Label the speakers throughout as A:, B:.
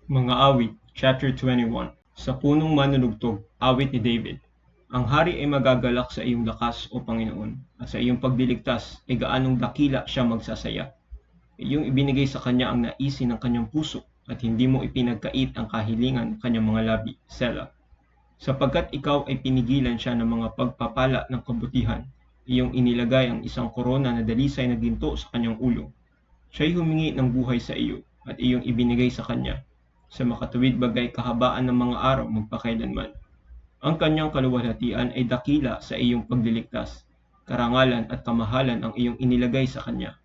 A: Mga awit, chapter 21. Sa punong manunugtog, awit ni David. Ang hari ay magagalak sa iyong lakas, o Panginoon, at sa iyong pagdiligtas ay gaanong dakila siya magsasaya. Iyong ibinigay sa kanya ang naisin ng kanyang puso, at hindi mo ipinagkait ang kahilingan ng kanyang mga labi, Selah. Sapagkat ikaw ay pinigilan siya ng mga pagpapala ng kabutihan, iyong inilagay ang isang korona na dalisay na ginto sa kanyang ulo. Siya'y humingi ng buhay sa iyo, at iyong ibinigay sa kanya. Sa makatuwid bagay kahabaan ng mga araw magpakailanman. Ang kanyang kaluwalhatian ay dakila sa iyong pagliligtas. Karangalan at kamahalan ang iyong inilagay sa kanya.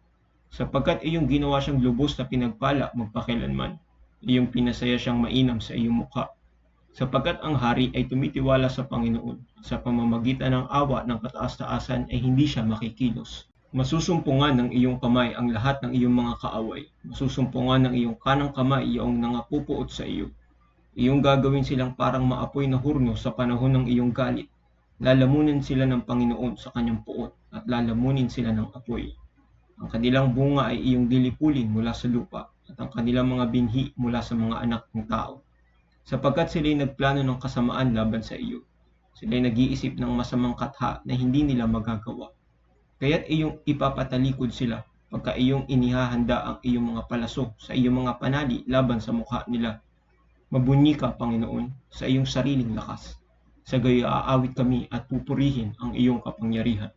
A: Sapagkat iyong ginawa siyang lubos na pinagpala magpakailanman. Iyong pinasaya siyang mainam sa iyong mukha. Sapagkat ang hari ay tumitiwala sa Panginoon. Sa pamamagitan ng awa ng kataas-taasan ay hindi siya makikilos. Masusumpungan ng iyong kamay ang lahat ng iyong mga kaaway. Masusumpungan ng iyong kanang kamay iyong nangapupuot sa iyo. Iyong gagawin silang parang maapoy na hurno sa panahon ng iyong galit. Lalamunin sila ng Panginoon sa kanyang puot at lalamunin sila ng apoy. Ang kanilang bunga ay iyong dilipulin mula sa lupa at ang kanilang mga binhi mula sa mga anak ng tao. Sapagkat sila'y nagplano ng kasamaan laban sa iyo. Sila'y nag-iisip ng masamang katha na hindi nila magagawa. Kaya't iyong ipapatalikod sila pagka iyong inihahanda ang iyong mga palaso sa iyong mga panali laban sa mukha nila. Mabunyi ka, Panginoon, sa iyong sariling lakas. Sa gayo aawit kami at pupurihin ang iyong kapangyarihan.